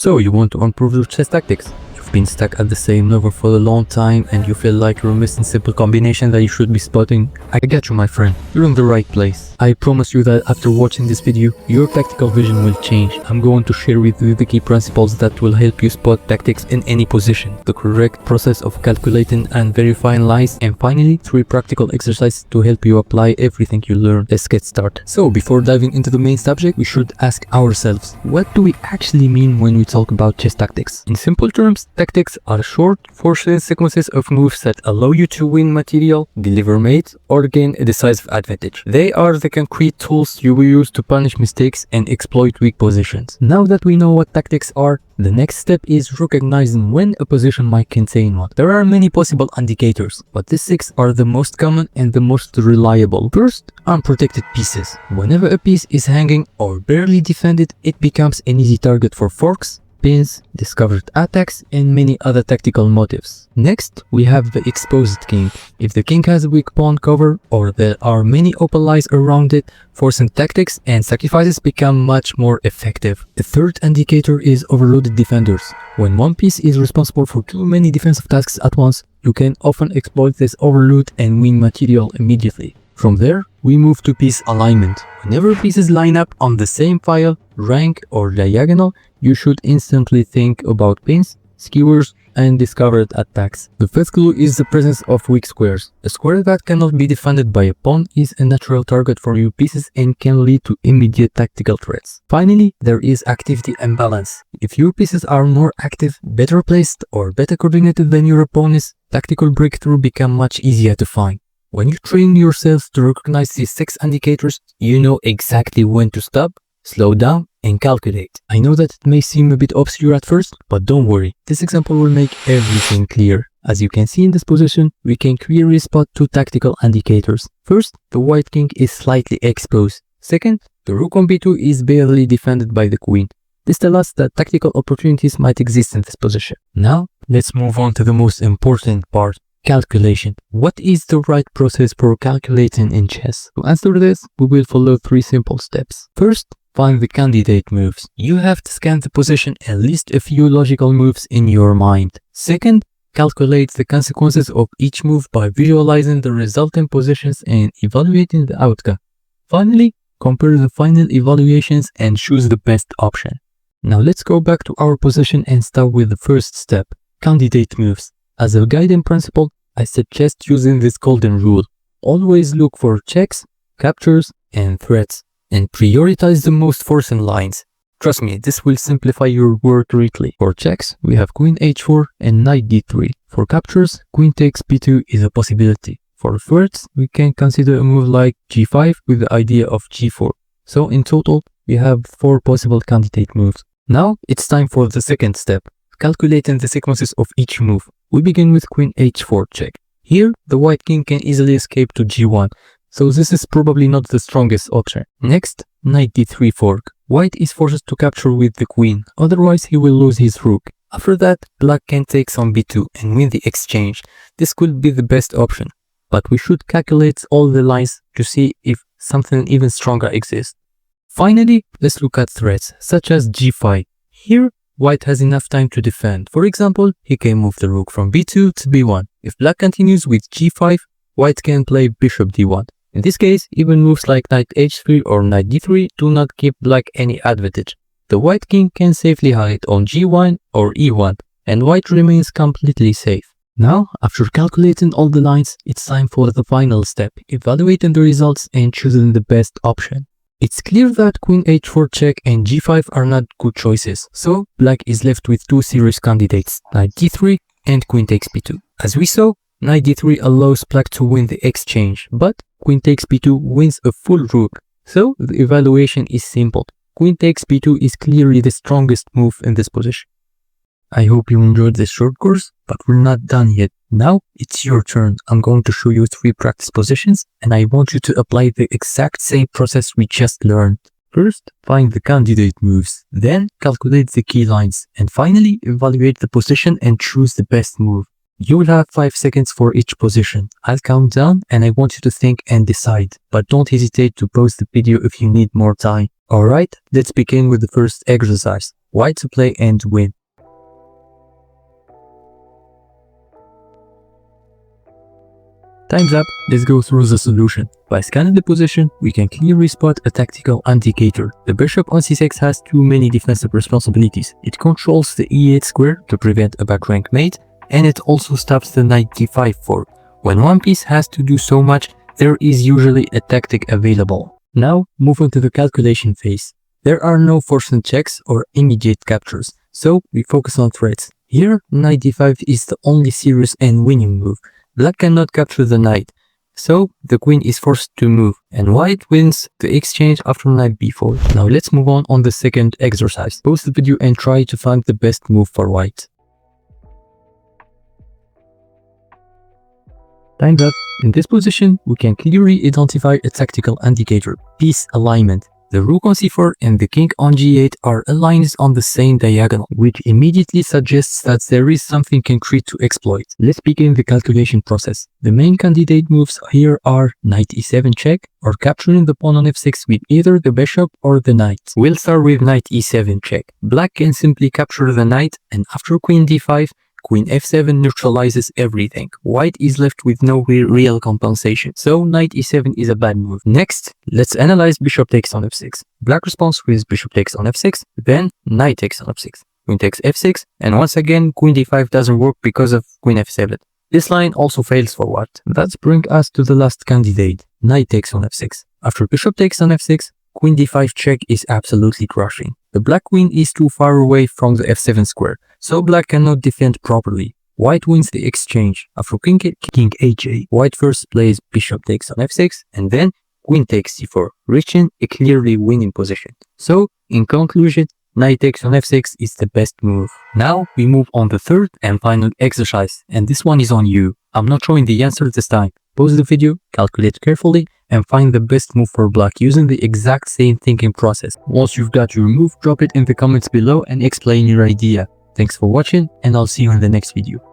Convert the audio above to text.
So you want to improve your chess tactics? You've been stuck at the same level for a long time and you feel like you're missing simple combination that you should be spotting? I get you, my friend. You're in the right place. I promise you that after watching this video, your tactical vision will change. I'm going to share with you the key principles that will help you spot tactics in any position, the correct process of calculating and verifying lines, and finally 3 practical exercises to help you apply everything you learn. Let's get started. So before diving into the main subject, we should ask ourselves, what do we actually mean when we talk about chess tactics? In simple terms, tactics are short, forced sequences of moves that allow you to win material, deliver mates, or gain a decisive advantage. They are the concrete tools you will use to punish mistakes and exploit weak positions. Now that we know what tactics are, the next step is recognizing when a position might contain one. There are many possible indicators, but these 6 are the most common and the most reliable. First, unprotected pieces. Whenever a piece is hanging or barely defended, it becomes an easy target for forks, pins, discovered attacks, and many other tactical motives. Next, we have the exposed king. If the king has a weak pawn cover or there are many open lines around it, forcing tactics and sacrifices become much more effective. The third indicator is overloaded defenders. When one piece is responsible for too many defensive tasks at once, you can often exploit this overload and win material immediately. From there, we move to piece alignment. Whenever pieces line up on the same file, rank, or diagonal, you should instantly think about pins, skewers, and discovered attacks. The fifth clue is the presence of weak squares. A square that cannot be defended by a pawn is a natural target for your pieces and can lead to immediate tactical threats. Finally, there is activity imbalance. If your pieces are more active, better placed, or better coordinated than your opponents, tactical breakthrough become much easier to find. When you train yourself to recognize these 6 indicators, you know exactly when to stop, slow down, and calculate. I know that it may seem a bit obscure at first, but don't worry, this example will make everything clear. As you can see in this position, we can clearly spot 2 tactical indicators. First, the white king is slightly exposed. Second, the rook on b2 is barely defended by the queen. This tells us that tactical opportunities might exist in this position. Now, let's move on to the most important part. Calculation. What is the right process for calculating in chess? To answer this, we will follow 3 simple steps. First, find the candidate moves. You have to scan the position and list a few logical moves in your mind. Second, calculate the consequences of each move by visualizing the resulting positions and evaluating the outcome. Finally, compare the final evaluations and choose the best option. Now let's go back to our position and start with the first step, candidate moves. As a guiding principle, I suggest using this golden rule. Always look for checks, captures, and threats, and prioritize the most forcing lines. Trust me, this will simplify your work greatly. For checks, we have queen h4 and knight d3. For captures, queen takes b2 is a possibility. For threats, we can consider a move like g5 with the idea of g4. So in total, we have 4 possible candidate moves. Now, it's time for the second step, calculating the sequences of each move. We begin with queen h4 check. Here, the white king can easily escape to g1, so this is probably not the strongest option. Next, knight d3 fork. White is forced to capture with the queen, otherwise he will lose his rook. After that, black can take on b2 and win the exchange. This could be the best option, but we should calculate all the lines to see if something even stronger exists. Finally, let's look at threats, such as g5. Here, white has enough time to defend. For example, he can move the rook from b2 to b1. If black continues with g5, white can play bishop d1. In this case, even moves like knight h3 or knight d3 do not give black any advantage. The white king can safely hide on g1 or e1, and white remains completely safe. Now, after calculating all the lines, it's time for the final step, evaluating the results and choosing the best option. It's clear that queen h4 check and g5 are not good choices, so black is left with 2 serious candidates, knight d3 and queen takes b2. As we saw, knight d3 allows black to win the exchange, but queen takes b2 wins a full rook, so the evaluation is simple. Queen takes b2 is clearly the strongest move in this position. I hope you enjoyed this short course, but we're not done yet. Now it's your turn. I'm going to show you 3 practice positions and I want you to apply the exact same process we just learned. First, find the candidate moves, then calculate the key lines, and finally evaluate the position and choose the best move. You will have 5 seconds for each position. I'll count down and I want you to think and decide, but don't hesitate to pause the video if you need more time. Alright, let's begin with the first exercise. white to play and win. Time's up, let's go through the solution. By scanning the position, we can clearly spot a tactical indicator. The bishop on c6 has too many defensive responsibilities. It controls the e8 square to prevent a back rank mate, and it also stops the knight d5 fork. When one piece has to do so much, there is usually a tactic available. Now, move on to the calculation phase. There are no forced checks or immediate captures, so we focus on threats. Here, knight d5 is the only serious and winning move. Black cannot capture the knight, so the queen is forced to move, and white wins the exchange after knight b4. Now let's move on the second exercise. Pause the video and try to find the best move for white. Time's up. In this position, we can clearly identify a tactical indicator, piece alignment. The rook on c4 and the king on g8 are aligned on the same diagonal, which immediately suggests that there is something concrete to exploit. Let's begin the calculation process. The main candidate moves here are knight e7 check, or capturing the pawn on f6 with either the bishop or the knight. We'll start with knight e7 check. Black can simply capture the knight, and after queen d5, queen f7 neutralizes everything. White is left with no real compensation, so knight e7 is a bad move. Next, let's analyze bishop takes on f6. Black responds with bishop takes on f6, then knight takes on f6. Queen takes f6, and once again queen d5 doesn't work because of queen f7. This line also fails for white. That brings us to the last candidate, knight takes on f6. After bishop takes on f6, queen d5 check is absolutely crushing. The black queen is too far away from the f7 square, so black cannot defend properly. White wins the exchange. After king h8, white first plays bishop takes on f6, and then queen takes c4, reaching a clearly winning position. So, in conclusion, knight takes on f6 is the best move. Now, we move on the third and final exercise, and this one is on you. I'm not showing the answer this time. Pause the video, calculate carefully, and find the best move for black using the exact same thinking process. Once you've got your move, drop it in the comments below and explain your idea. Thanks for watching, and I'll see you in the next video.